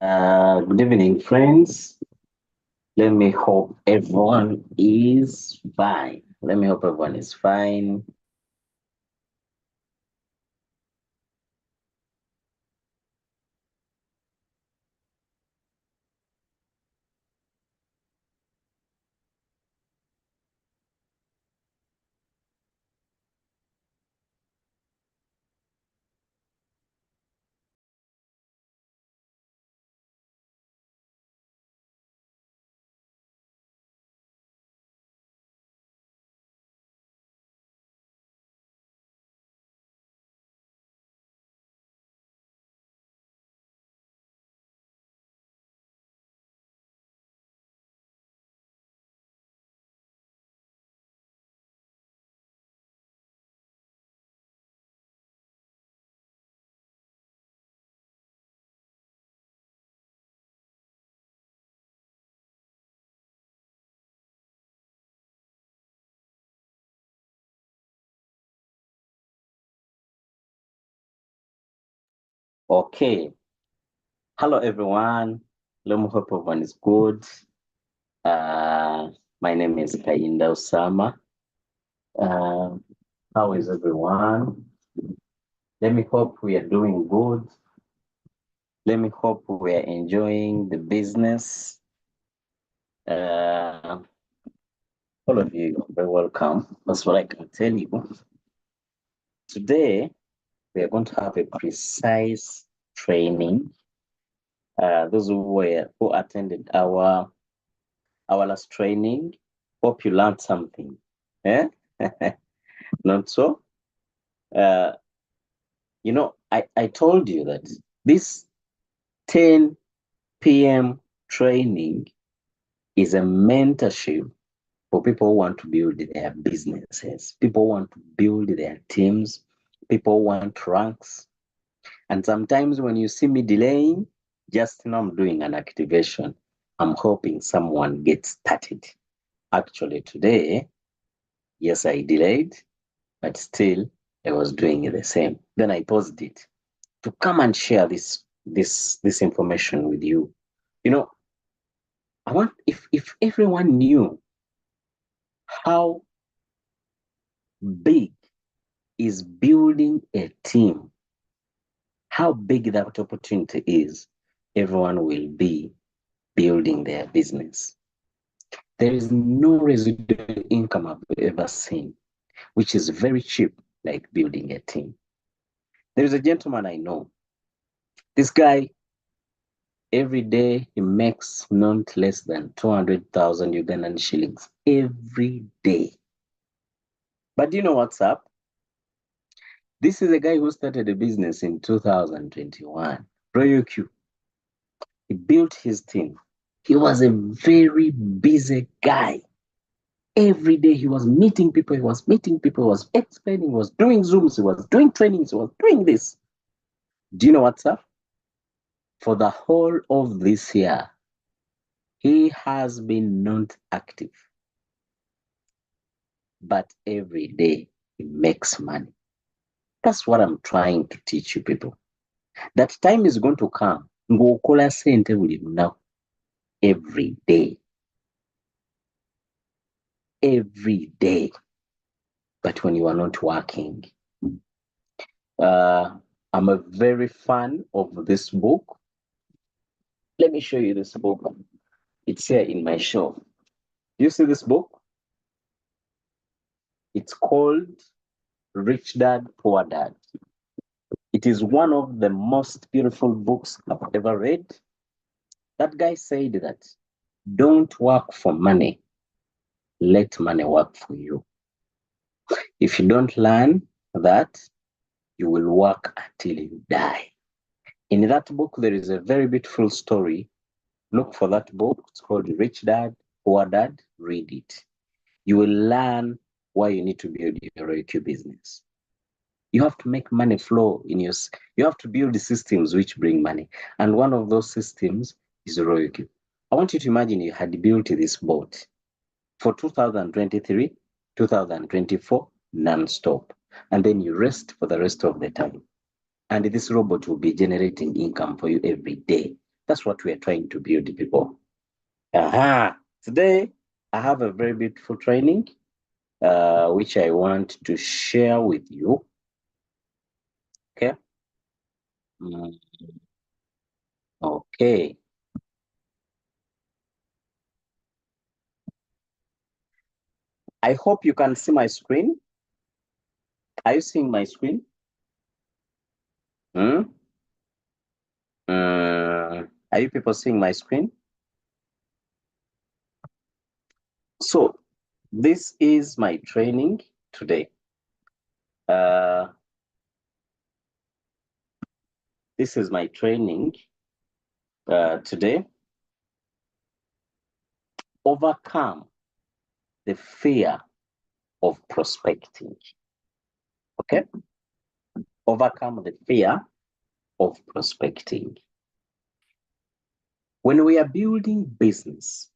Good evening, friends. Let me hope everyone is fine. Let me hope everyone is fine. Okay. Hello, everyone. Let me hope everyone is good. Uh, my name is Kainda Osama. Uh, how is everyone? Let me hope we are doing good. Let me hope we are enjoying the business. Uh, all of you are very welcome. That's what I can tell you. Today, we are going to have a precise training. Those who attended our last training, hope you learned something. Eh? Not so? Uh, I told you that this 10 p.m. training is a mentorship for people who want to build their businesses, people who want to build their teams, people who want ranks. And sometimes when you see me delaying, just know I'm doing an activation. I'm hoping someone gets started. Actually, today, yes, I delayed, but still I was doing the same. Then I paused it to come and share this information with you. You know, I want if everyone knew how big is building a team, how big that opportunity is, everyone will be building their business. There is no residual income I've ever seen, which is very cheap, like building a team. There is a gentleman I know. This guy, every day, he makes not less than 200,000 Ugandan shillings every day. But do you know what's up? This is a guy who started a business in 2021, Royal Q. He built his team. He was a very busy guy. Every day he was meeting people, he was meeting people, he was explaining, he was doing Zooms, he was doing trainings, he was doing this. Do you know what's up? For the whole of this year, he has been not active, but every day he makes money. That's what I'm trying to teach you people. That time is going to come. Ng'okola sente buli lunaku. Every day. Every day. But when you are not working. I'm a very fan of this book. Let me show you this book. It's here in my shelf. Do you see this book? It's called Rich Dad, Poor Dad. It is one of the most beautiful books I've ever read. That guy said that don't work for money, let money work for you. If you don't learn that, you will work until you die. In that book, there is a very beautiful story. Look for that book. It's called Rich Dad, Poor Dad. Read it. You will learn why you need to build your ROQ business. You have to make money flow in your, you have to build the systems which bring money. And one of those systems is ROQ. I want you to imagine you had built this boat for 2023, 2024, non-stop. And then you rest for the rest of the time. And this robot will be generating income for you every day. That's what we are trying to build, people. Today, I have a very beautiful training, which I want to share with you. Okay. Okay. I hope you can see my screen. Are you seeing my screen? Hmm? Are you people seeing my screen? So this is my training today. This is my training today. Overcome the fear of prospecting. Okay? Overcome the fear of prospecting. When we are building business,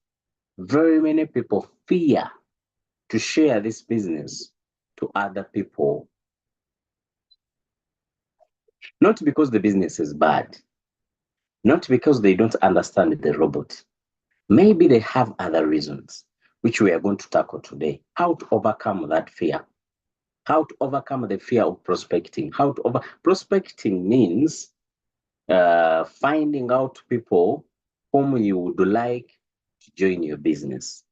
very many people fear to share this business to other people. Not because the business is bad, not because they don't understand the robot. Maybe they have other reasons, which we are going to tackle today. How to overcome that fear. How to overcome the fear of prospecting. Prospecting means finding out people whom you would like to join your business.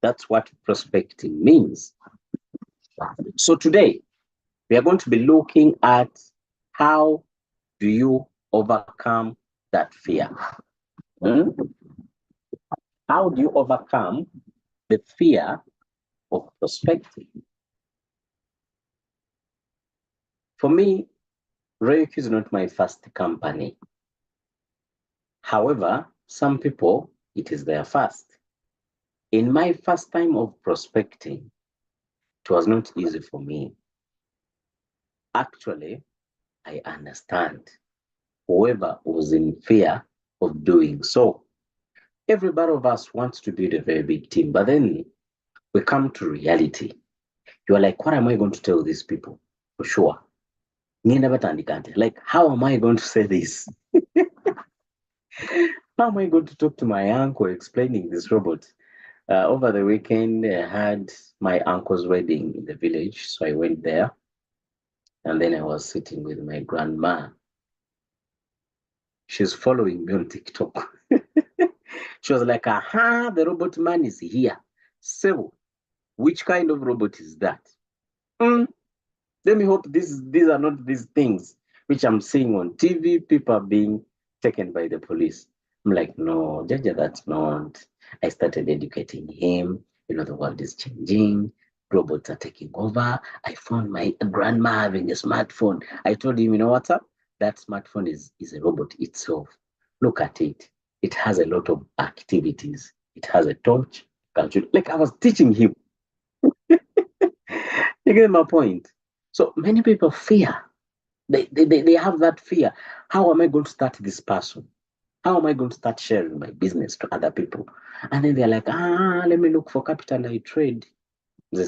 That's what prospecting means. So today, we are going to be looking at how do you overcome that fear. How do you overcome the fear of prospecting? For me, Royalty is not my first company. However, some people, it is their first. In my first time of prospecting, it was not easy for me. Actually, I understand whoever was in fear of doing so. Everybody of us wants to build a very big team, but then we come to reality. You are like, what am I going to tell these people? For sure. Like, how am I going to say this? How am I going to talk to my uncle explaining this robot? Over the weekend, I had my uncle's wedding in the village, so I went there. And then I was sitting with my grandma. She's following me on TikTok. She was like, aha, the robot man is here. So, which kind of robot is that? Let me hope these are not these things which I'm seeing on TV, people are being taken by the police. I'm like, no, Jaja, that's not. I started educating him. The world is changing. Robots are taking over. I found my grandma having a smartphone. I told him, what's up? That smartphone is a robot itself. Look at it. It has a lot of activities. It has a torch. Like I was teaching him. You get my point? So many people fear. They have that fear. How am I going to start this person? How am I going to start sharing my business to other people? And then they're like, let me look for capital I trade. And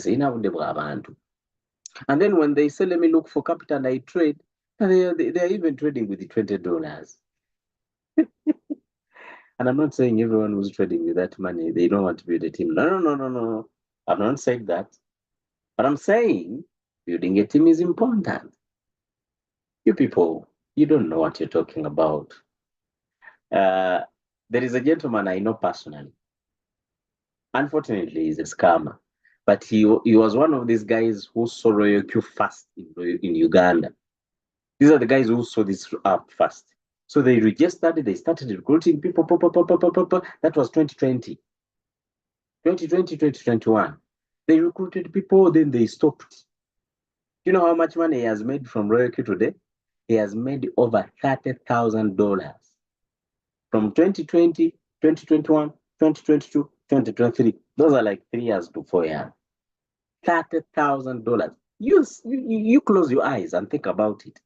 then when they say, let me look for capital I trade, they're even trading with the $20. And I'm not saying everyone who's trading with that money, they don't want to build a team. No. I'm not saying that. But I'm saying building a team is important. You people, you don't know what you're talking about. There is a gentleman I know personally. Unfortunately, he's a scammer. But he was one of these guys who saw Royal Q first in Uganda. These are the guys who saw this app first. So they registered, they started recruiting people. That was 2020. 2020, 2021. They recruited people, then they stopped. You know how much money he has made from Royal Q today? He has made over $30,000 from 2020, 2021, 2022, 2023. Those are like 3 years to 4 years. $30,000. You close your eyes and think about it.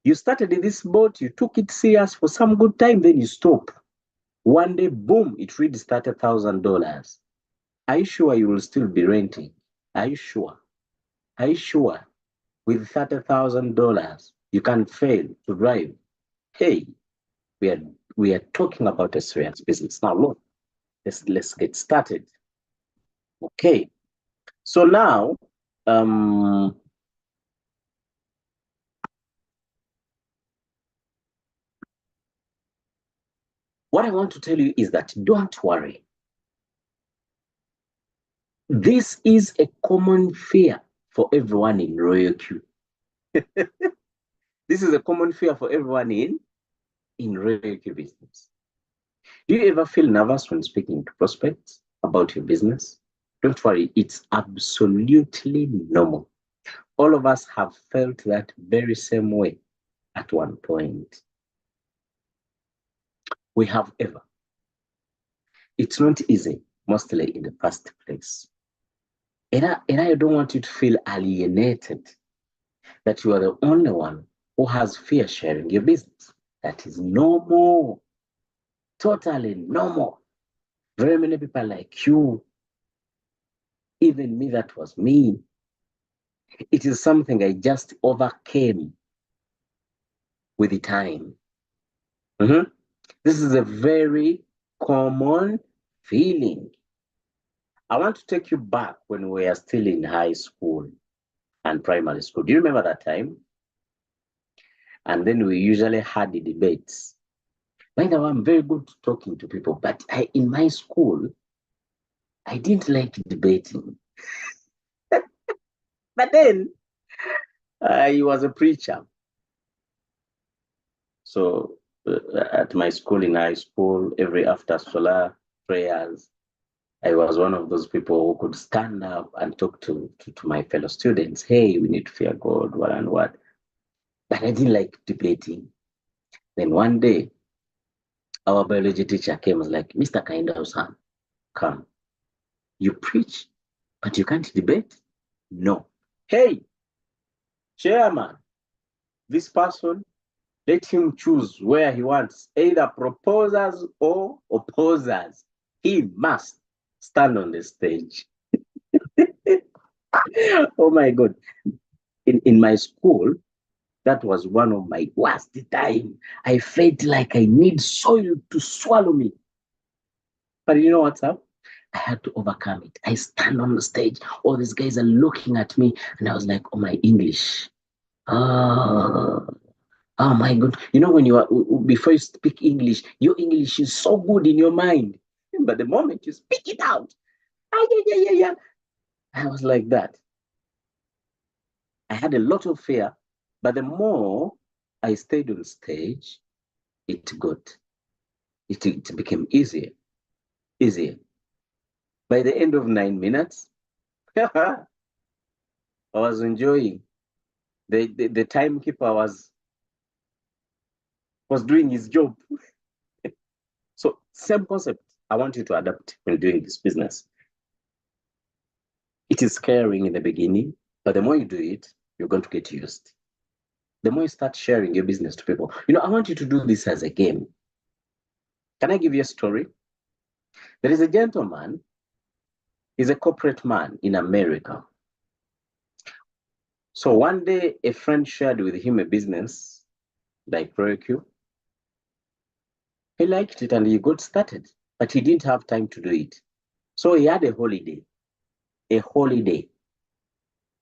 You started in this boat, you took it serious for some good time, then you stop. One day, boom, it reaches $30,000. Are you sure you will still be renting? Are you sure? Are you sure with $30,000 you can fail to drive? Hey, we are we are talking about a serious business. Now, look, let's get started. Okay. So now, what I want to tell you is that don't worry. This is a common fear for everyone in Royal Q. This is a common fear for everyone in Royal Q business. Do you ever feel nervous when speaking to prospects about your business? Don't worry, it's absolutely normal. All of us have felt that very same way at one point. We have ever. It's not easy, mostly in the first place. And I don't want you to feel alienated that you are the only one who has fear sharing your business. That is normal, totally normal. Very many people like you, even me, that was me. It is something I just overcame with the time. This is a very common feeling. I want to take you back when we were still in high school and primary school. Do you remember that time? And then we usually had the debates. By the way, I'm very good at talking to people, but in my school, I didn't like debating. But then he was a preacher. So at my school in high school, every after solar prayers, I was one of those people who could stand up and talk to my fellow students. Hey, we need to fear God, what and what. But I didn't like debating. Then one day, our biology teacher came and was like, Mr. Kainda-san, come. You preach, but you can't debate? No. Hey, chairman, this person, let him choose where he wants, either proposers or opposers. He must stand on the stage. Oh my God. In my school, that was one of my worst time. I felt like I need soil to swallow me. But you know what's up? I had to overcome it. I stand on the stage. All these guys are looking at me. And I was like, oh, my English. Oh, oh my God. You know, when you are, before you speak English, your English is so good in your mind. But the moment you speak it out, yeah. I was like that. I had a lot of fear. But the more I stayed on stage, it became easier. By the end of 9 minutes, I was enjoying. The timekeeper was doing his job. So same concept I want you to adapt when doing this business. It is scaring in the beginning, but the more you do it, you're going to get used. The more you start sharing your business to people. You know, I want you to do this as a game. Can I give you a story? There is a gentleman, he's a corporate man in America. So one day, a friend shared with him a business like ProQ. He liked it and he got started, but he didn't have time to do it. So he had a holiday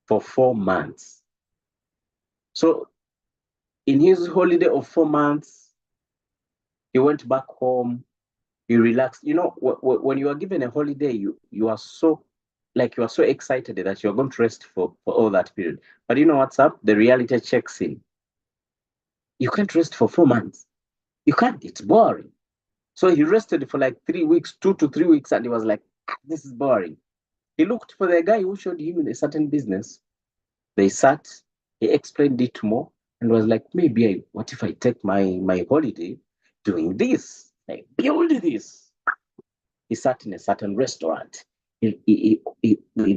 for 4 months. So in his holiday of 4 months, he went back home, he relaxed. You know, when you are given a holiday, you are so excited that you're going to rest for all that period. But you know what's up? The reality checks in. You can't rest for 4 months. You can't, it's boring. So he rested for like 3 weeks, 2 to 3 weeks, and he was like, this is boring. He looked for the guy who showed him a certain business. They sat, he explained it more, and was like, maybe what if I take my holiday doing this? I build this. He sat in a certain restaurant. He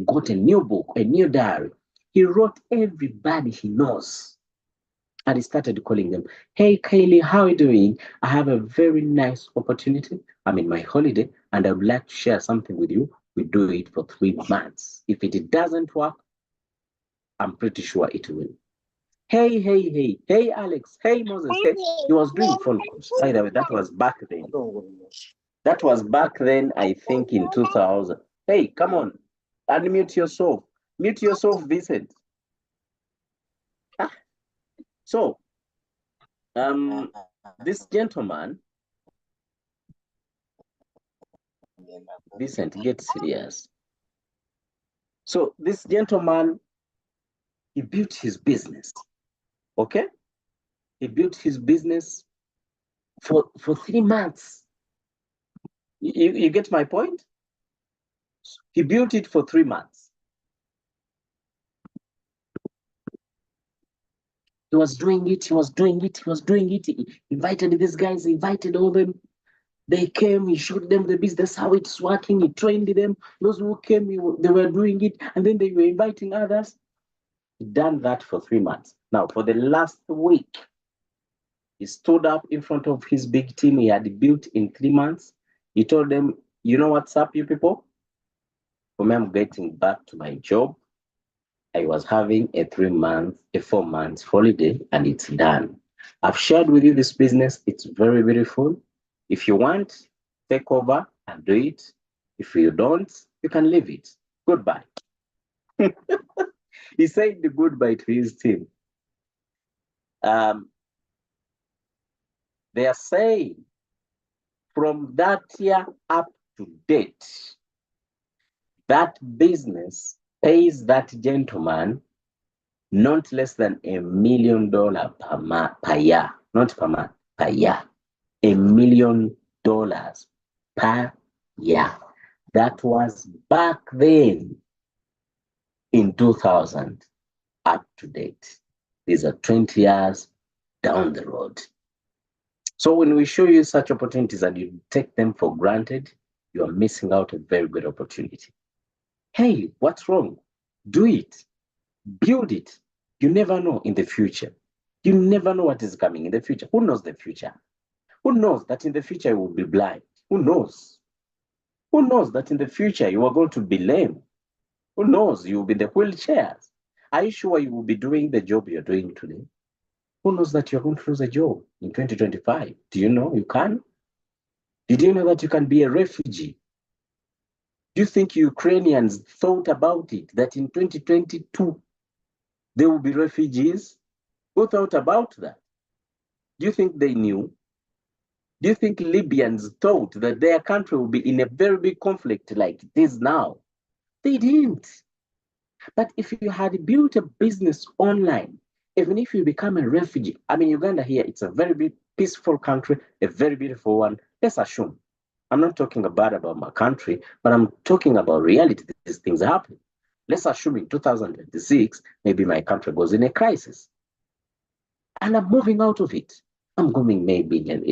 got a new book, a new diary. He wrote everybody he knows. And he started calling them. Hey, Kaylee, how are you doing? I have a very nice opportunity. I'm in my holiday, and I would like to share something with you. We do it for 3 months. If it doesn't work, I'm pretty sure it will. Hey, Alex. Hey, Moses. Hey. He was doing phone calls. By the way, that was back then. That was back then, I think, in 2000. Hey, come on. Unmute yourself. Mute yourself, Vincent. Ah. So, this gentleman, Vincent, get serious. So, this gentleman, he built his business. Okay? He built his business for 3 months. You get my point? He built it for 3 months. He was doing it. He invited these guys, he invited all them. They came, he showed them the business, how it's working, he trained them. Those who came, they were doing it, and then they were inviting others. He done that for 3 months. Now, for the last week, he stood up in front of his big team he had built in 3 months. He told them, you know what's up, you people? For me, I'm getting back to my job. I was having a 4 months holiday, and it's done. I've shared with you this business. It's very beautiful. If you want, take over and do it. If you don't, you can leave it. Goodbye. He said the goodbye to his team. They are saying from that year up to date, that business pays that gentleman not less than $1 million per year, not per month, per year. $1 million per year. That was back then in 2000, up to date. These are 20 years down the road. So when we show you such opportunities and you take them for granted, you are missing out a very good opportunity. Hey, what's wrong? Do it. Build it. You never know in the future. You never know what is coming in the future. Who knows the future? Who knows that in the future you will be blind? Who knows? Who knows that in the future you are going to be lame? Who knows you will be in the wheelchairs? Are you sure you will be doing the job you're doing today? Who knows that you're going to lose a job in 2025? Do you know you can? Did you know that you can be a refugee? Do you think Ukrainians thought about it, that in 2022 there will be refugees? Who thought about that? Do you think they knew? Do you think Libyans thought that their country will be in a very big conflict like it is now? They didn't. But if you had built a business online, even if you become a refugee, I mean, Uganda here, it's a very big, peaceful country, a very beautiful one. Let's assume. I'm not talking about my country, but I'm talking about reality. These things happen. Let's assume in 2026, maybe my country goes in a crisis. And I'm moving out of it. I'm going maybe in an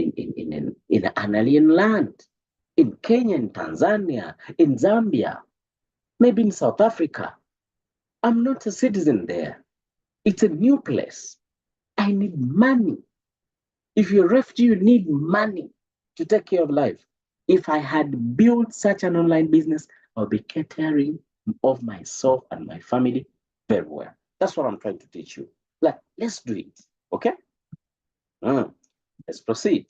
alien land, in Kenya, in Tanzania, in Zambia, maybe in South Africa. I'm not a citizen there. It's a new place. I need money. If you're a refugee, you need money to take care of life. If I had built such an online business, I'll be catering of myself and my family very well. That's what I'm trying to teach you. Like, let's do it. Okay? Let's proceed.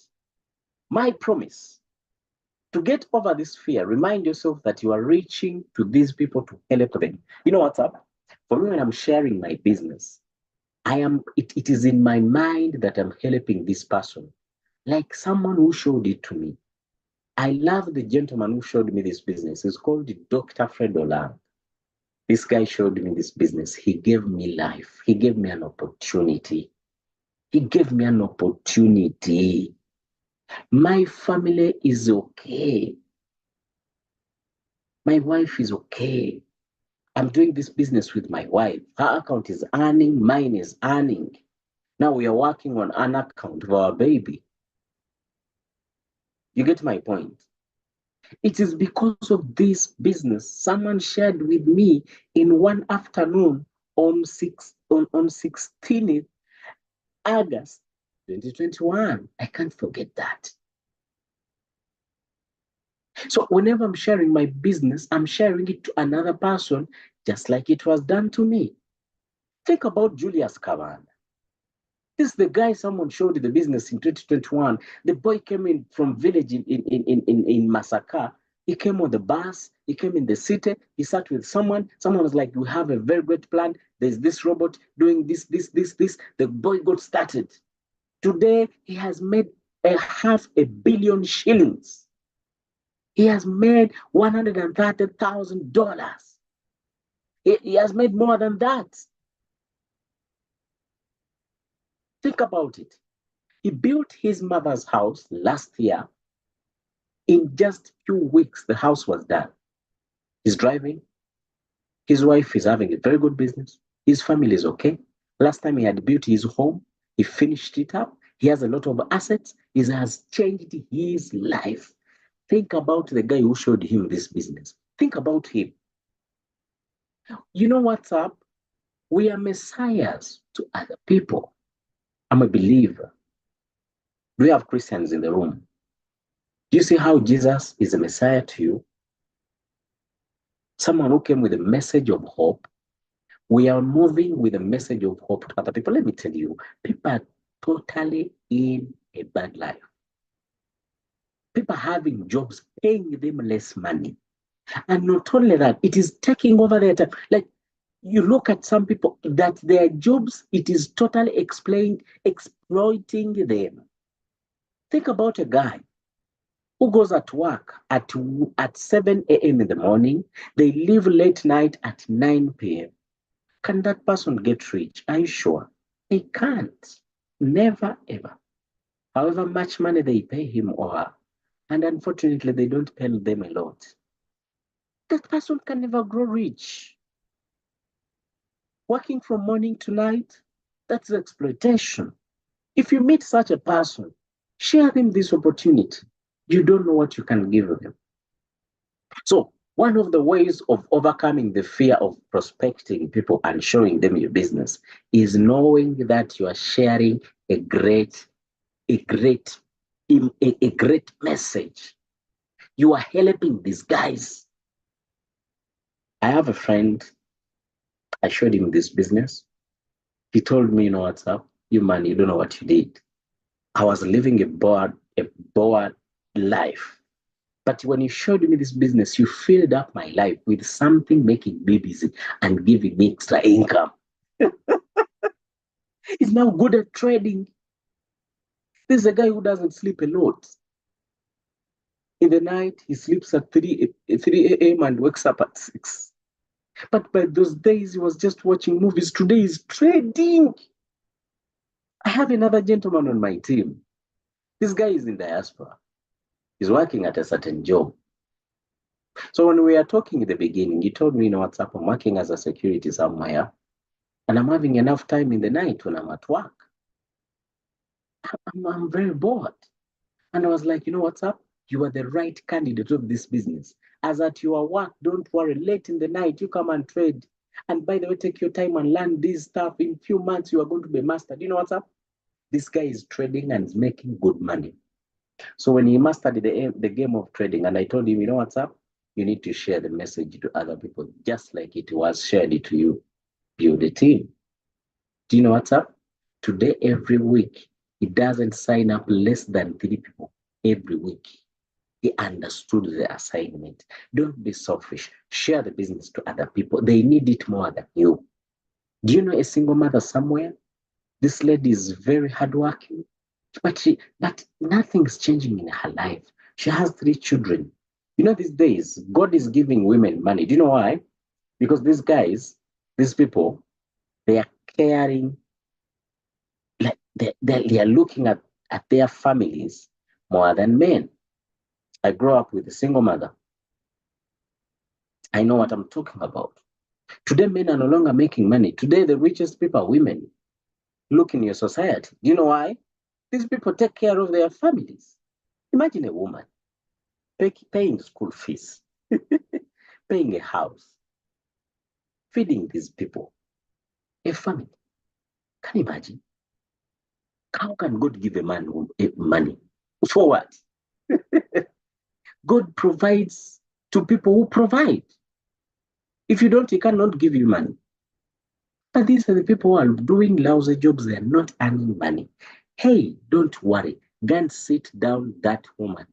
My promise. To get over this fear, remind yourself that you are reaching to these people to help them. You know what's up? For me, when I'm sharing my business, it is in my mind that I'm helping this person, like someone who showed it to me. I love the gentleman who showed me this business. He's called Dr. Fred Olang. This guy showed me this business. He gave me life. He gave me an opportunity. He gave me an opportunity. My family is okay. My wife is okay. I'm doing this business with my wife. Her account is earning, mine is earning. Now we are working on an account for our baby. You get my point? It is because of this business someone shared with me in one afternoon on 16th August 2021. I can't forget that. So whenever I'm sharing my business, I'm sharing it to another person just like it was done to me. Think about Julius Kabanda. This is the guy someone showed the business in 2021. The boy came in from village in Masaka. He came on the bus. He came in the city. He sat with someone. Someone was like, we have a very great plan. There's this robot doing this. The boy got started. Today, he has made a $500 million. He has made $130,000. He has made more than that. Think about it. He built his mother's house last year. In just 2 weeks, the house was done. He's driving. His wife is having a very good business. His family is okay. Last time he had built his home, he finished it up. He has a lot of assets. He has changed his life. Think about the guy who showed him this business. Think about him. You know what's up? We are messiahs to other people. I'm a believer. Do we have Christians in the room? Do you see how Jesus is a messiah to you? Someone who came with a message of hope. We are moving with a message of hope to other people. Let me tell you, people are totally in a bad life. People having jobs paying them less money. And not only that, it is taking over their time. Like, you look at some people that their jobs, it is totally exploiting them. Think about a guy who goes at work at 7 a.m. in the morning. They leave late night at 9 p.m. Can that person get rich? Are you sure? They can't. Never, ever. However much money they pay him or her, and unfortunately, they don't pay them a lot, that person can never grow rich. Working from morning to night, that's exploitation. If you meet such a person, share them this opportunity. You don't know what you can give them. So, one of the ways of overcoming the fear of prospecting people and showing them your business is knowing that you are sharing a great message. You are helping these guys. I have a friend, I showed him this business. He told me, you know what's up? You man, you don't know what you did. I was living a bored life. But when you showed me this business, you filled up my life with something making me busy and giving me extra income. He's now good at trading. This is a guy who doesn't sleep a lot. In the night, he sleeps at 3 a.m. and wakes up at 6. But by those days, he was just watching movies. Today, he's trading. I have another gentleman on my team. This guy is in diaspora. He's working at a certain job. So when we were talking in the beginning, he told me, you know what's up, I'm working as a security somewhere, and I'm having enough time in the night when I'm at work. I'm very bored. And I was like, you know what's up? You are the right candidate of this business. As at your work, don't worry, late in the night, you come and trade. And by the way, take your time and learn this stuff. In a few months, you are going to be mastered. You know what's up? This guy is trading and is making good money. So when he mastered the game of trading, and I told him, you know what's up? You need to share the message to other people, just like it was shared it to you. Build a team. Do you know what's up? Today, every week, he doesn't sign up less than 3 people every week. He understood the assignment. Don't be selfish. Share the business to other people. They need it more than you. Do you know a single mother somewhere? This lady is very hardworking, but nothing's changing in her life. She has 3 children. You know, these days, God is giving women money. Do you know why? Because these guys, these people, they are caring, like they are looking at their families more than men. I grew up with a single mother. I know what I'm talking about. Today, men are no longer making money. Today, the richest people are women. Look in your society. Do you know why? These people take care of their families. Imagine a woman paying school fees, paying a house, feeding these people, a family. Can you imagine? How can God give a man money? For what? God provides to people who provide. If you don't, he cannot give you money. But these are the people who are doing lousy jobs. They are not earning money. Hey, don't worry. Go and sit down that woman.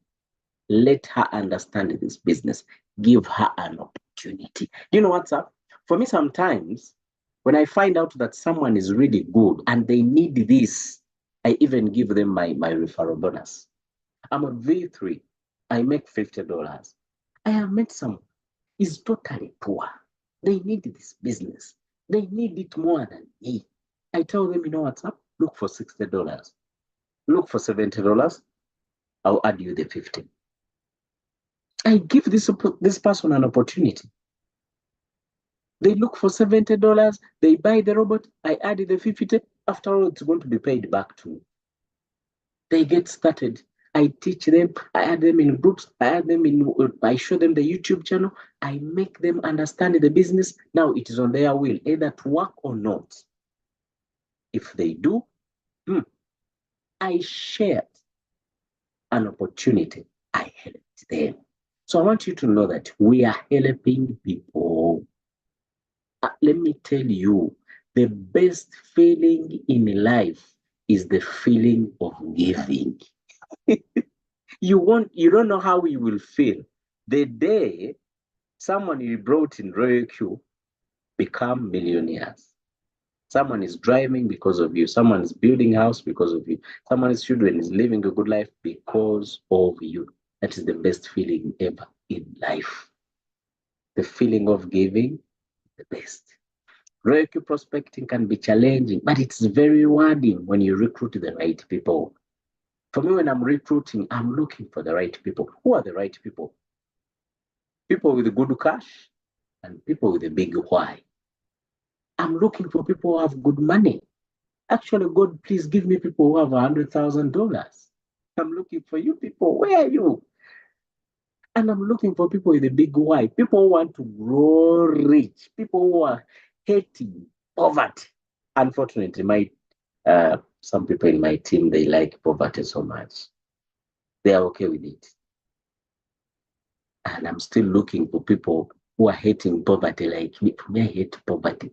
Let her understand this business. Give her an opportunity. You know what's up? For me, sometimes when I find out that someone is really good and they need this, I even give them my referral bonus. I'm a V3. I make $50. I have met some is totally poor. They need this business. They need it more than me. I tell them, you know what's up? Look for $60. Look for $70. I'll add you the 50. I give this person an opportunity. They look for $70. They buy the robot. I add the 50. After all, it's going to be paid back to me. They get started. I teach them. I add them in groups. I show them the YouTube channel. I make them understand the business. Now it is on their will, either to work or not. If they do, I shared an opportunity. I helped them. So I want you to know that we are helping people. Let me tell you, the best feeling in life is the feeling of giving. You don't know how you will feel the day someone you brought in Royal Q become millionaires. Someone is driving because of you. Someone is building a house because of you. Someone's children is living a good life because of you. That is the best feeling ever in life. The feeling of giving, the best. Royal Q prospecting can be challenging, but it's very rewarding when you recruit the right people. For me, when I'm recruiting, I'm looking for the right people. Who are the right people? People with good cash and people with a big why. I'm looking for people who have good money. Actually, God, please give me people who have $100,000. I'm looking for you people. Where are you? And I'm looking for people with a big why. People who want to grow rich. People who are hating poverty. Unfortunately, some people in my team, they like poverty so much. They are okay with it. And I'm still looking for people who are hating poverty like me. I hate poverty.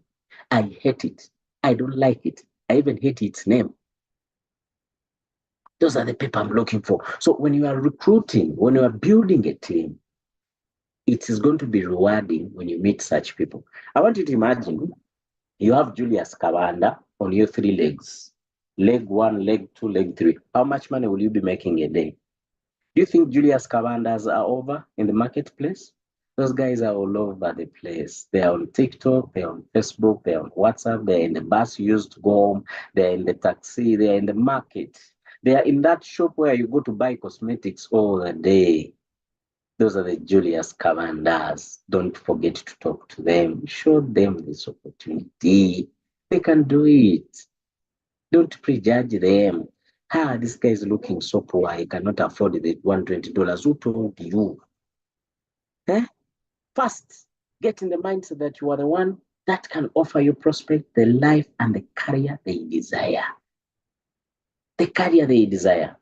I hate it. I don't like it. I even hate its name. Those are the people I'm looking for. So when you are recruiting, when you are building a team, it is going to be rewarding when you meet such people. I want you to imagine you have Julius Kabanda on your 3 legs. Leg 1, leg 2, leg 3. How much money will you be making a day? Do you think Julius Cabandas are over in the marketplace? Those guys are all over the place. They're on TikTok, they're on Facebook, they're on WhatsApp, they're in the bus you used to go home, they're in the taxi, they're in the market. They are in that shop where you go to buy cosmetics all the day. Those are the Julius Cabandas. Don't forget to talk to them. Show them this opportunity. They can do it. Don't prejudge them. This guy is looking so poor. He cannot afford the $120. Who told you? First, get in the mindset that you are the one that can offer your prospect the life and the career they desire. The career they desire.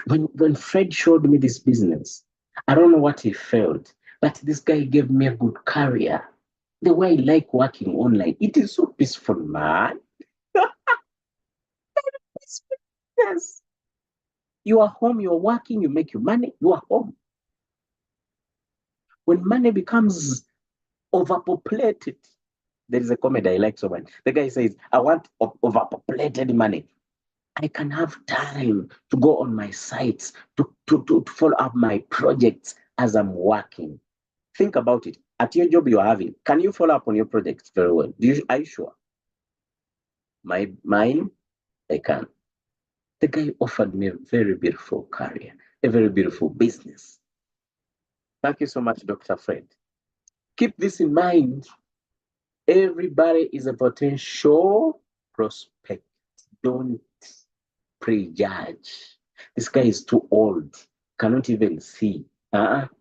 When Fred showed me this business, I don't know what he felt, but this guy gave me a good career. The way I like working online, it is so peaceful, man. Yes. You are home, you're working, you make your money, you are home. When money becomes overpopulated, there is a comedy I like so much. The guy says, I want overpopulated money. I can have time to go on my sites, to follow up my projects as I'm working. Think about it. At your job you're having, can you follow up on your projects very well? Are you sure? Mine, I can. The guy offered me a very beautiful career, a very beautiful business. Thank you so much, Dr. Fred. Keep this in mind. Everybody is a potential prospect. Don't prejudge. This guy is too old, cannot even see.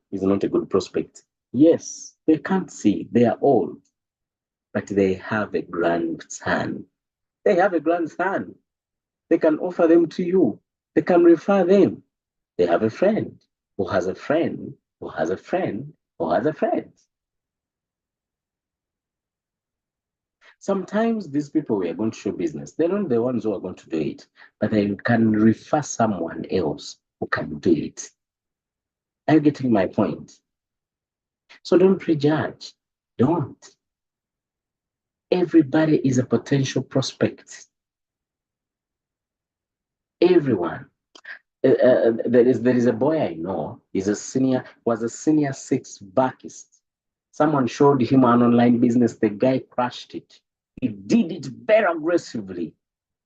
He's not a good prospect. Yes, they can't see. They are old, but they have a grandson. They have a grandson. They can offer them to you. They can refer them. They have a friend who has a friend who has a friend who has a friend. Sometimes these people we are going to show business, they're not the ones who are going to do it, but they can refer someone else who can do it. Are you getting my point? So don't prejudge. Don't. Everybody is a potential prospect. Everyone. There is a boy I know. Was a senior 6 backist. Someone showed him an online business. The guy crushed it. He did it very aggressively.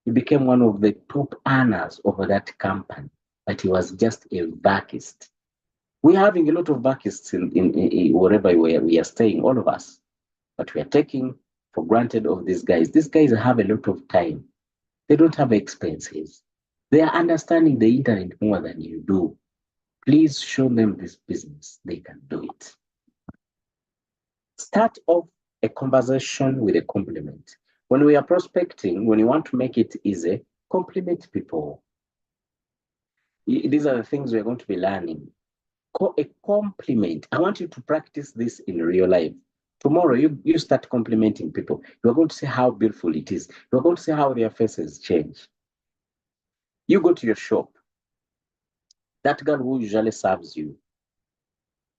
He became one of the top earners over that company, but he was just a backist. We're having a lot of backists in wherever we are staying, all of us, but we are taking for granted of these guys. These guys have a lot of time. They don't have expenses. They are understanding the internet more than you do. Please show them this business. They can do it. Start off a conversation with a compliment. When we are prospecting, when you want to make it easy, compliment people. These are the things we're going to be learning. A compliment. I want you to practice this in real life. Tomorrow, you start complimenting people. You're going to see how beautiful it is. You're going to see how their faces change. You go to your shop. That girl who usually serves you.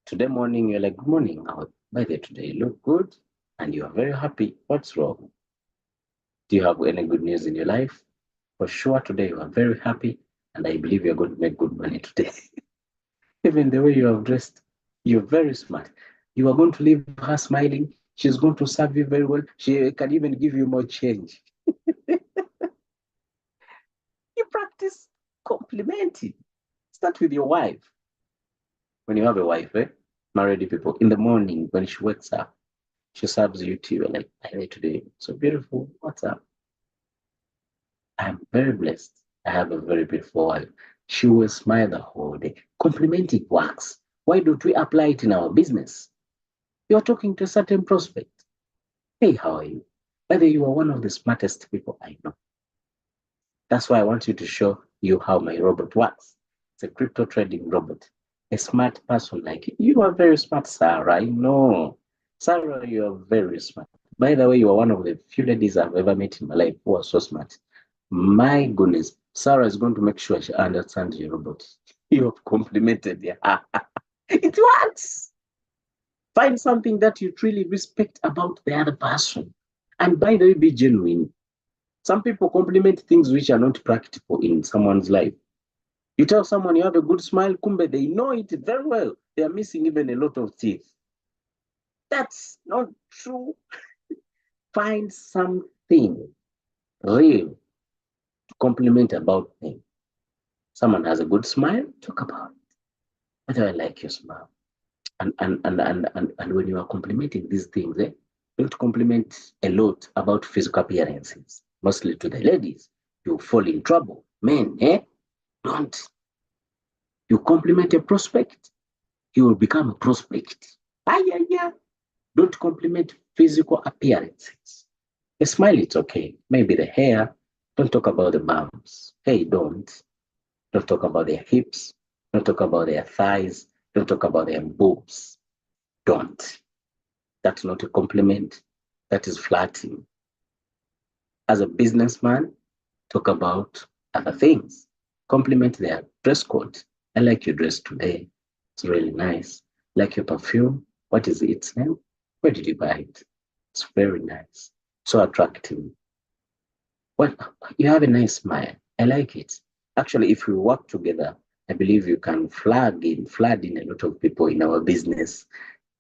Today morning, you're like, good morning. By the way, today you look good and you are very happy. What's wrong? Do you have any good news in your life? For sure, today you are very happy and I believe you're going to make good money today. Even the way you have dressed, you're very smart. You are going to leave her smiling. She's going to serve you very well. She can even give you more change. You practice complimenting. Start with your wife. When you have a wife, married people, in the morning when she wakes up, she serves you tea. You're like, hey, today, so beautiful. What's up? I'm very blessed. I have a very beautiful wife. She will smile the whole day. Complimenting works. Why don't we apply it in our business? You're talking to a certain prospect. Hey, how are you? Whether you are one of the smartest people I know. That's why I want you to show you how my robot works. It's a crypto trading robot. A smart person like you. You are very smart, Sarah. I know. Sarah, you are very smart. By the way, you are one of the few ladies I've ever met in my life who are so smart. My goodness, Sarah is going to make sure she understands your robot. You have complimented her. It works. Find something that you truly respect about the other person. And by the way, be genuine. Some people compliment things which are not practical in someone's life. You tell someone you have a good smile, kumbe, they know it very well. They are missing even a lot of teeth. That's not true. Find something real to compliment about them. Someone has a good smile, talk about it. Whether I like your smile. And when you are complimenting these things, don't compliment a lot about physical appearances. Mostly to the ladies, you fall in trouble. Men, don't. You compliment a prospect, he will become a prospect. Don't compliment physical appearances. A smile, it's okay. Maybe the hair. Don't talk about the bumps. Hey, don't. Don't talk about their hips. Don't talk about their thighs. Don't talk about their boobs. Don't. That's not a compliment. That is flattening. As a businessman, talk about other things. Compliment their dress code. I like your dress today. It's really nice. Like your perfume. What is its name? Where did you buy it? It's very nice. So attractive. Well, you have a nice smile. I like it. Actually, if we work together, I believe you can flood in a lot of people in our business.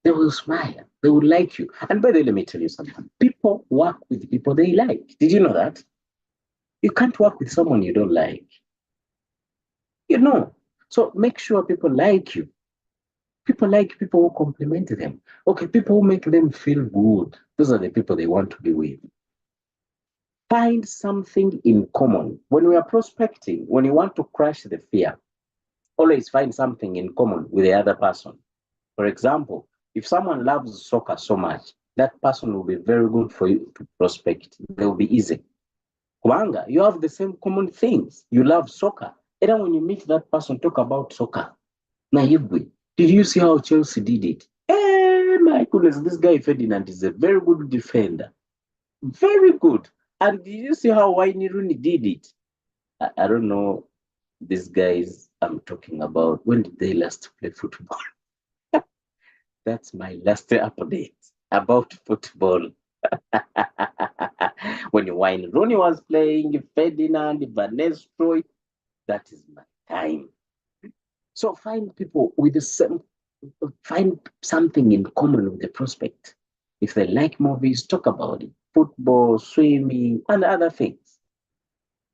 They will smile. They will like you. And by the way, let me tell you something. People work with people they like. Did you know that? You can't work with someone you don't like. You know. So make sure people like you. People like people who compliment them. Okay, people who make them feel good. Those are the people they want to be with. Find something in common. When we are prospecting, when you want to crush the fear, always find something in common with the other person. For example, if someone loves soccer so much, that person will be very good for you to prospect. They will be easy. Kuanga, you have the same common things. You love soccer. And then when you meet that person, talk about soccer. Naibwe, did you see how Chelsea did it? My goodness, this guy Ferdinand is a very good defender. Very good. And did you see how Wayne Rooney did it? I don't know these guys I'm talking about. When did they last play football? That's my last update about football. When Wayne Rooney was playing, Ferdinand, Van Nistelrooy, that is my time. So find people with the same, find something in common with the prospect. If they like movies, talk about it. Football, swimming, and other things.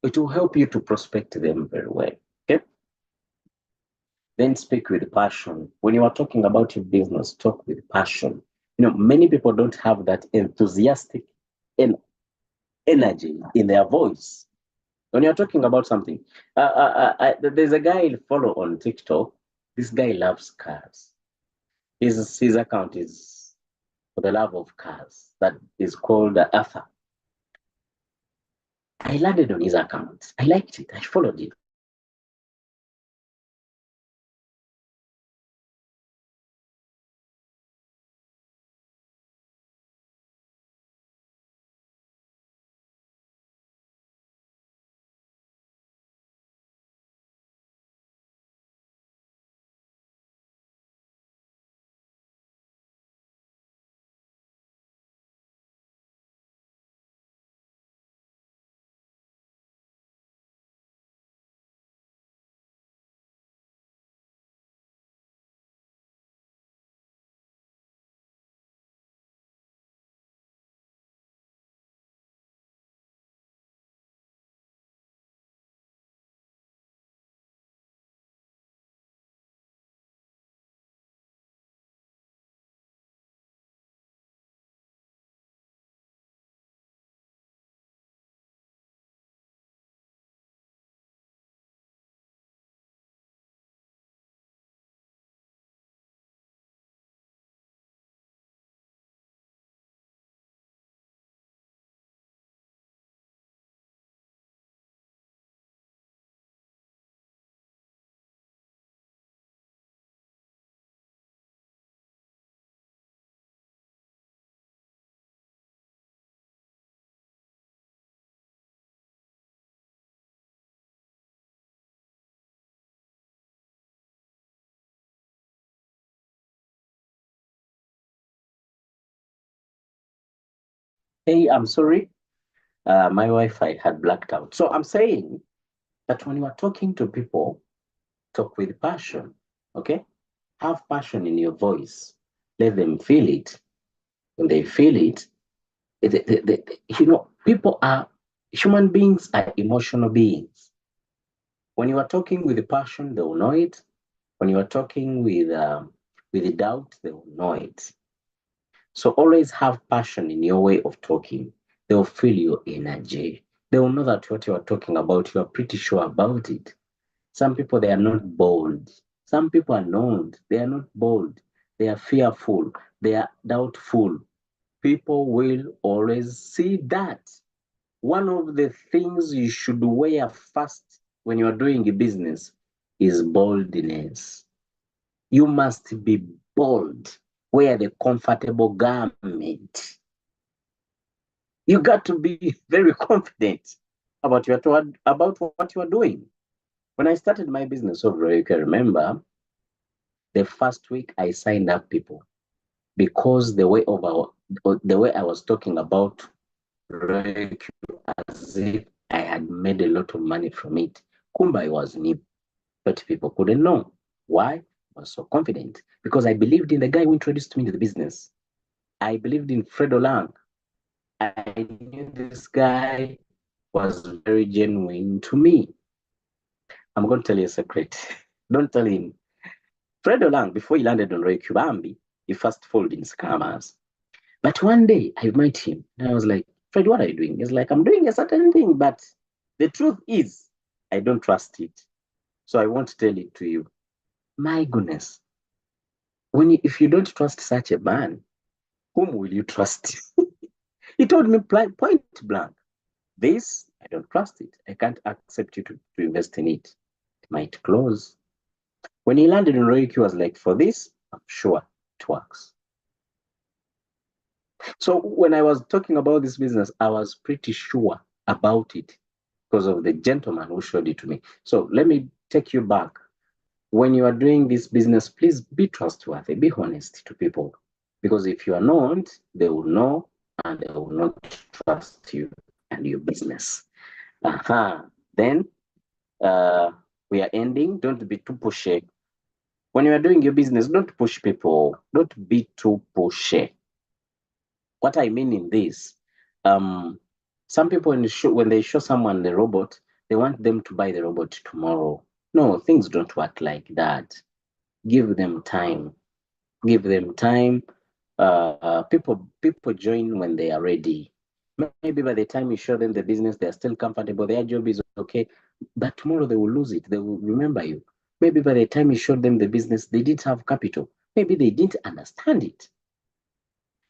It will help you to prospect them very well. Okay. Then speak with passion. When you are talking about your business, talk with passion. Many people don't have that enthusiastic energy in their voice. When you're talking about something, there's a guy I follow on TikTok. This guy loves cars. His account is for the love of cars. That is called Arthur. I landed on his account. I liked it. I followed it. Hey, I'm sorry. My Wi-Fi had blacked out. So I'm saying that when you are talking to people, talk with passion. Okay? Have passion in your voice. Let them feel it. When they feel it, people are human beings are emotional beings. When you are talking with passion, they will know it. When you are talking with doubt, they will know it. So always have passion in your way of talking. They will feel your energy. They will know that what you are talking about, you are pretty sure about it. Some people, they are not bold. Some people are not. They are not bold. They are fearful. They are doubtful. People will always see that. One of the things you should wear first when you're doing a business is boldness. You must be bold. Wear the comfortable garment. You got to be very confident about what you are doing. When I started my business over, you can remember the first week I signed up people because the way I was talking about Reiki as if I had made a lot of money from it. Kumba was new, but people couldn't know. Why? I was so confident because I believed in the guy who introduced me to the business. I believed in Fredo Lang. I knew this guy was very genuine to me. I'm going to tell you a secret. Don't tell him. Fredo Lang, before he landed on Roy Kubambi, he first followed in scammers. But one day I met him and I was like, Fred, what are you doing? He's like, I'm doing a certain thing, but the truth is, I don't trust it. So I won't tell it to you. My goodness. If you don't trust such a man, whom will you trust? He told me point blank, this, I don't trust it. I can't accept you to invest in it. It might close. When he landed in Royal, he was like, for this, I'm sure it works. So when I was talking about this business, I was pretty sure about it because of the gentleman who showed it to me. So let me take you back. When you are doing this business, please be trustworthy, be honest to people. Because if you are not, they will know and they will not trust you and your business. Then we are ending. Don't be too pushy. When you are doing your business, don't push people. Don't be too pushy. What I mean in this, some people when they show someone the robot, they want them to buy the robot tomorrow. No, things don't work like that. Give them time. Give them time. People join when they are ready. Maybe by the time you show them the business, they're still comfortable. Their job is okay, but tomorrow they will lose it. They will remember you. Maybe by the time you showed them the business, they didn't have capital. Maybe they didn't understand it.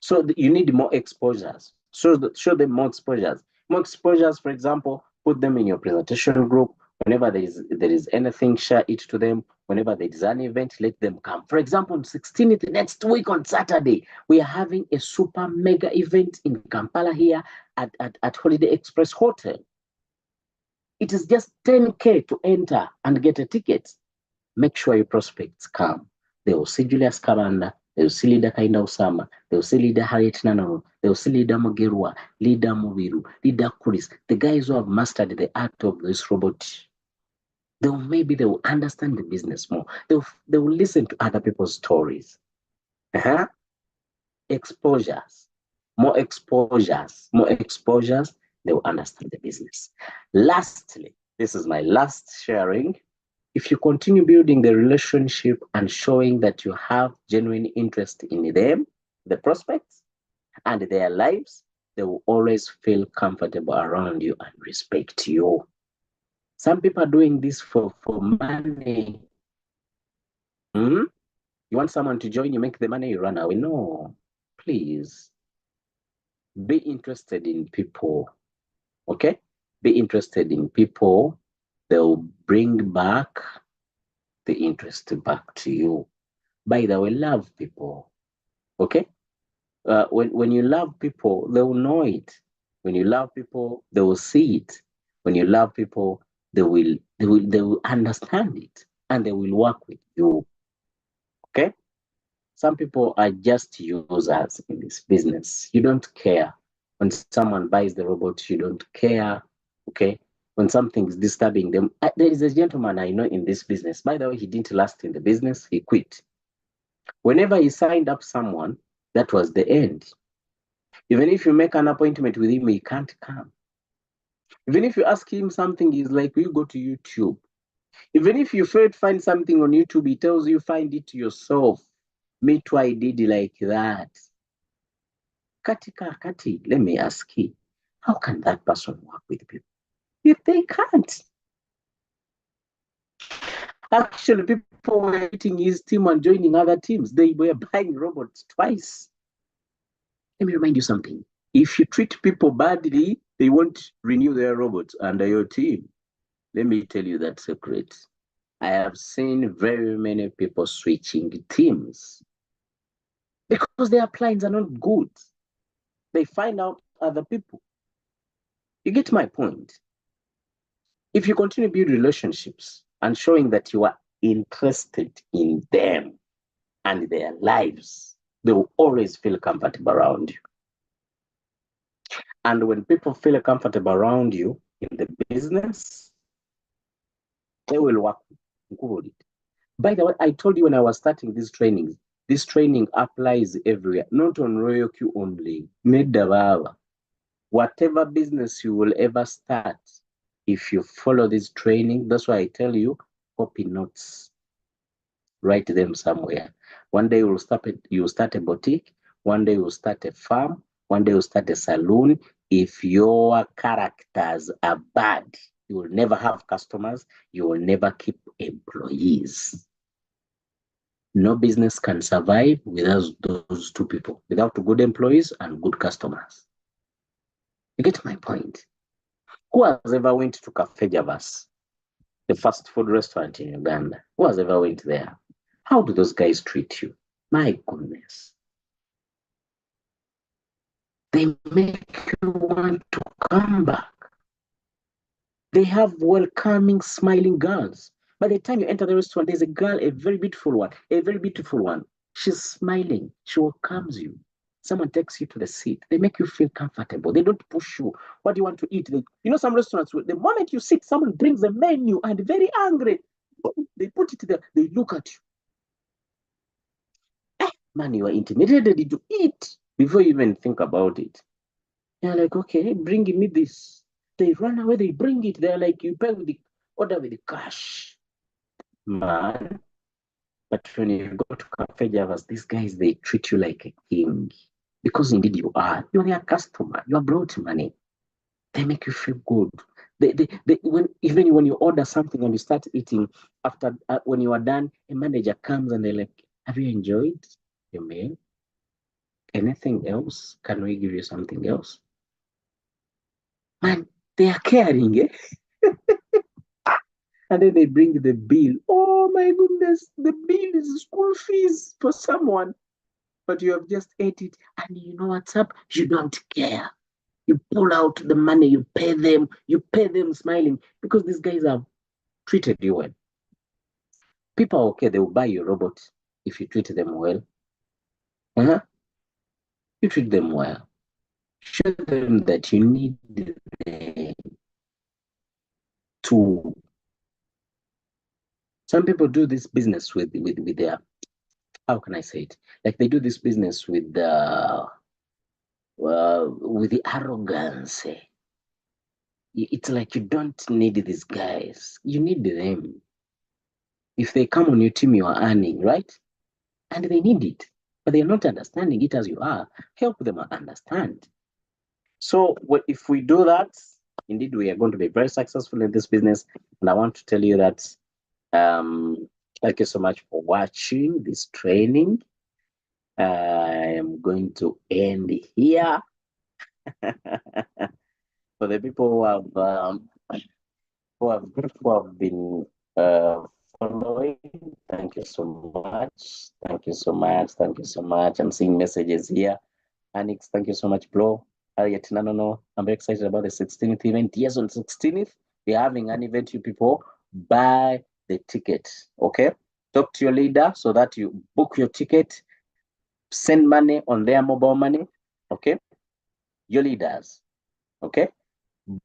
So you need more exposures. Show them more exposures. More exposures, for example, put them in your presentation group. Whenever there is anything, share it to them. Whenever there is an event, let them come. For example, on 16th next week on Saturday, we are having a super mega event in Kampala here at Holiday Express Hotel. It is just 10K to enter and get a ticket. Make sure your prospects come. They will see Julius Kabanda, they will see Leader Kainda Osama, they will see Leader Harriet Nanano, they will see Leader Mugerwa, Leader Mubiru, Leader Kuris, the guys who have mastered the art of this robot. Maybe they will understand the business more. They will listen to other people's stories. Exposures, more exposures, more exposures, they will understand the business. Lastly, this is my last sharing. If you continue building the relationship and showing that you have genuine interest in them, the prospects, and their lives, they will always feel comfortable around you and respect you. Some people are doing this for money. You want someone to join you, make the money, you run away. No, please. Be interested in people, okay? Be interested in people. They'll bring back the interest back to you. By the way, love people, okay? When you love people, they will know it. When you love people, they will see it. When you love people, they will understand it and they will work with you. Okay? Some people are just users in this business. You don't care. When someone buys the robot, you don't care. Okay? When something is disturbing them, there is a gentleman I know in this business. By the way, he didn't last in the business, he quit. Whenever he signed up someone, that was the end. Even if you make an appointment with him, he can't come. Even if you ask him something, he's like, you go to YouTube. Even if you find something on YouTube, he tells you, find it yourself. Me too, I did like that. Kati, let me ask you, how can that person work with people? If they can't. Actually, people were hitting his team and joining other teams. They were buying robots twice. Let me remind you something. If you treat people badly, they won't renew their robots under your team. Let me tell you that secret. I have seen very many people switching teams because their plans are not good. They find out other people. You get my point? If you continue to build relationships and showing that you are interested in them and their lives, they will always feel comfortable around you. And when people feel comfortable around you in the business, they will work good. By the way, I told you when I was starting these trainings, this training applies everywhere, not on Royal Q only. Whatever business you will ever start, if you follow this training, that's why I tell you, copy notes. Write them somewhere. One day you'll start a boutique, one day you'll start a farm, one day you'll start a saloon. If your characters are bad, you will never have customers, you will never keep employees. No business can survive without those two people, without good employees and good customers. You get my point? Who has ever went to Cafe Javas, the fast food restaurant in Uganda? Who has ever went there? How do those guys treat you? My goodness. They make you want to come back. They have welcoming, smiling girls. By the time you enter the restaurant, there's a girl, a very beautiful one, a very beautiful one. She's smiling. She welcomes you. Someone takes you to the seat. They make you feel comfortable. They don't push you. What do you want to eat? Some restaurants, the moment you sit, someone brings a menu and very angry. They put it there. They look at you. Man, you are intimidated to eat before you even think about it. You're like, okay, bring me this. They run away, they bring it. They're like, you pay with the order with the cash. Man. But when you go to Cafe Javas, these guys, they treat you like a king. Because indeed you are. You're their customer. You are brought money. They make you feel good. Even when you order something and you start eating, after when you are done, a manager comes and they're like, have you enjoyed your meal? Anything else? Can we give you something else? Man, they are caring, eh? And then they bring the bill. Oh my goodness, the bill is school fees for someone. But you have just ate it, and you know what's up? You don't care. You pull out the money, you pay them smiling because these guys have treated you well. People are okay, they will buy your robot if you treat them well. Uh-huh. You treat them well. Show them that you need them to. Some people do this business with their, how can I say it? Like they do this business with the arrogance. It's like you don't need these guys. You need them. If they come on your team, you are earning, right? And they need it, but they're not understanding it as you are. Help them understand. So if we do that, indeed, we are going to be very successful in this business. And I want to tell you that thank you so much for watching this training. I am going to end here. For the people who have been following, thank you so much. Thank you so much. Thank you so much. I'm seeing messages here. Anix, thank you so much, bro. Harriet Nanono, I'm very excited about the 16th event. Yes, on 16th, we're having an event. You people buy the ticket, okay? Talk to your leader so that you book your ticket, send money on their mobile money, okay? Your leaders, okay?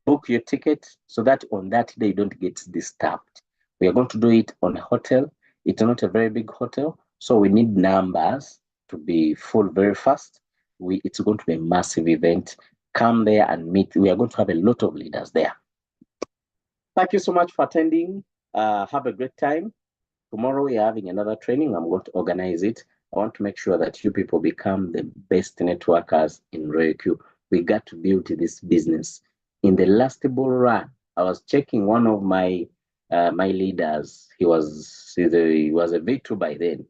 Book your ticket so that on that day you don't get disturbed. We are going to do it on a hotel. It's not a very big hotel, so we need numbers to be full very fast. It's going to be a massive event. Come there and meet. We are going to have a lot of leaders there. Thank you so much for attending. Have a great time. Tomorrow we are having another training. I'm going to organize it. I want to make sure that you people become the best networkers in RoyalQ. We got to build this business. In the last bull run, I was checking one of my leaders. He was a V2 by then.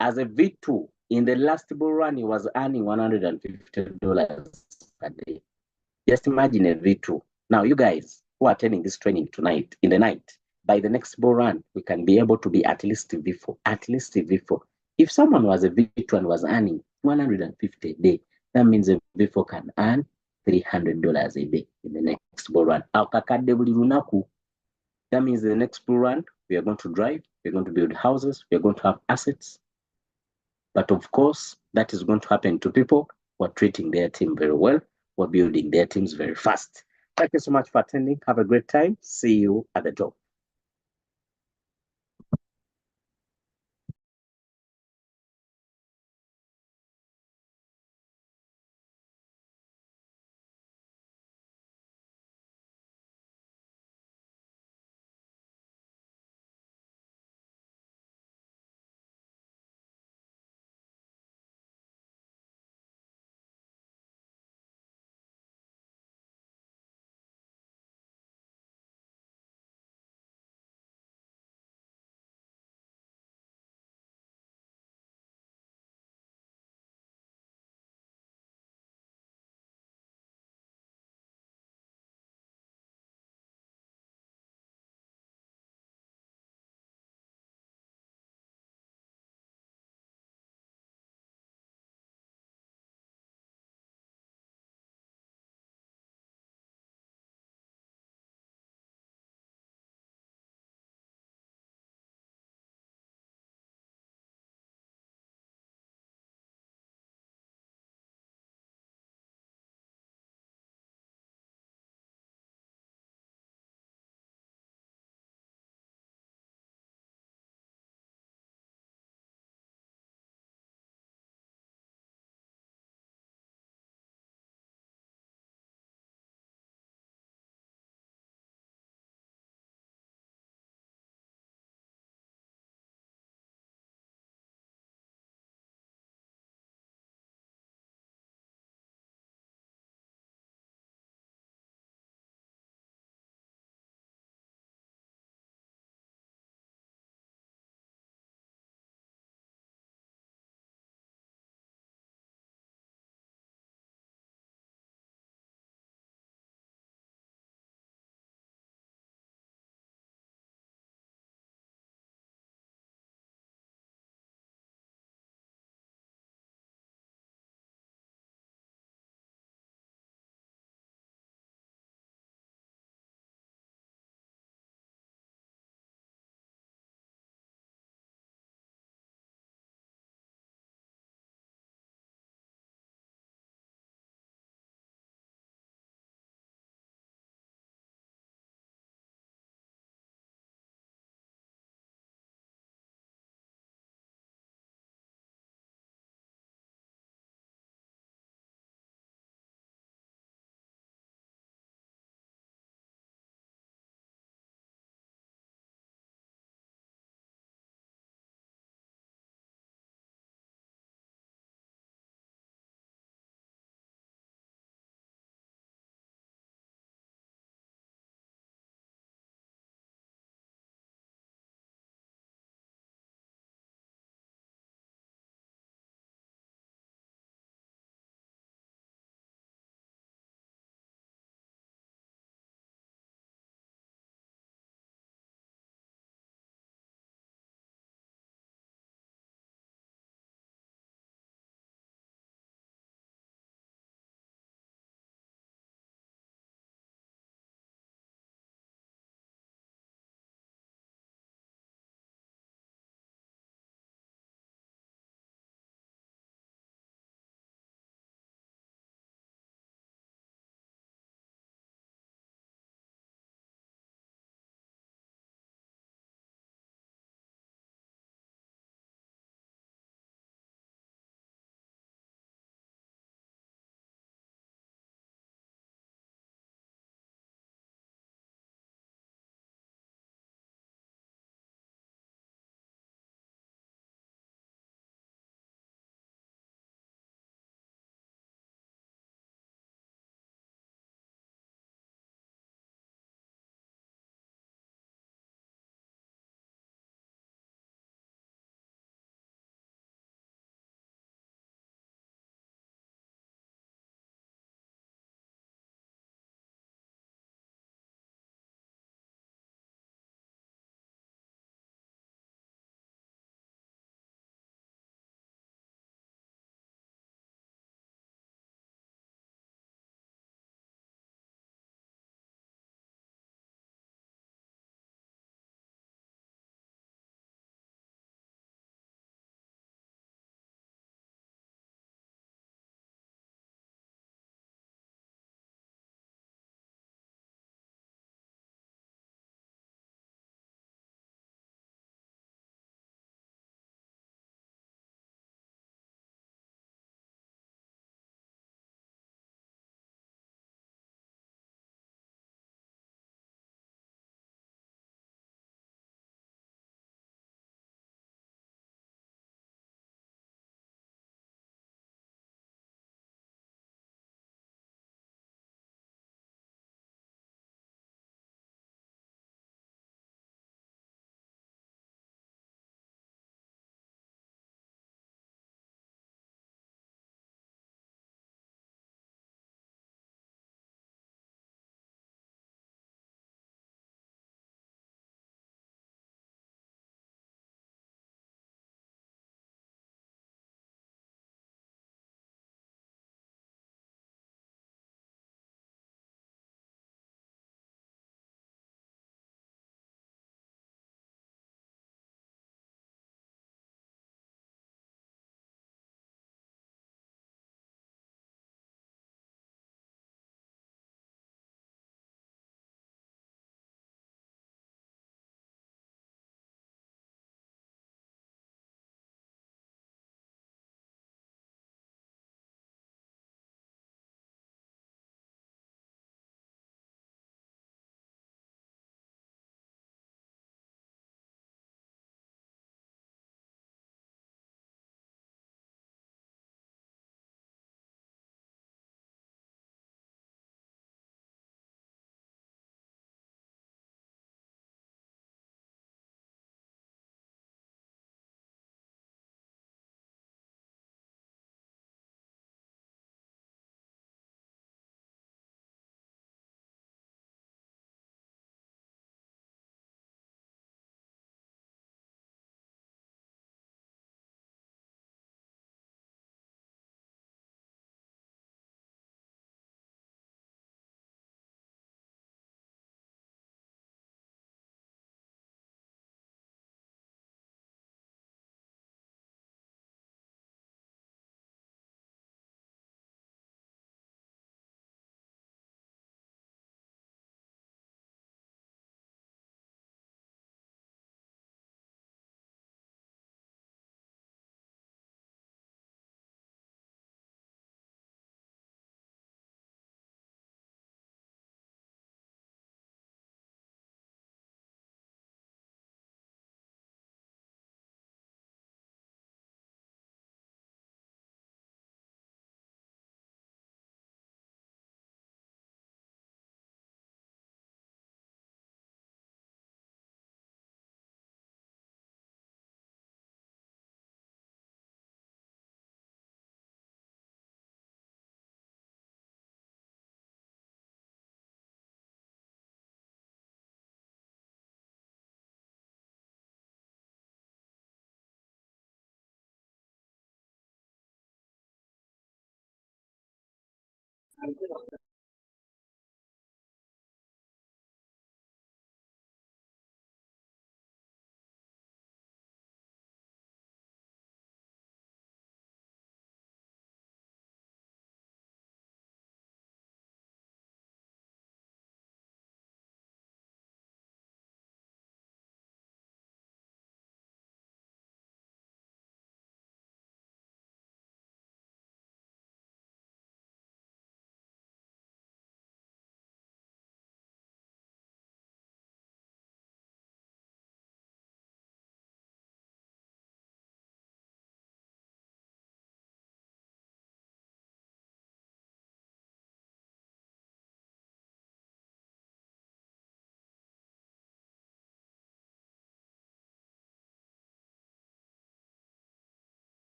As a V2, in the last bull run, he was earning $150 a day. Just imagine a V2. Now, you guys who are attending this training tonight, in the night, by the next bull run, we can be able to be at least a V4. At least a V4. If someone was a V2 and was earning $150 a day, that means a V4 can earn $300 a day in the next bull run. That means the next bull run, we are going to drive, we're going to build houses, we're going to have assets. But of course, that is going to happen to people who are treating their team very well, who are building their teams very fast. Thank you so much for attending. Have a great time. See you at the top.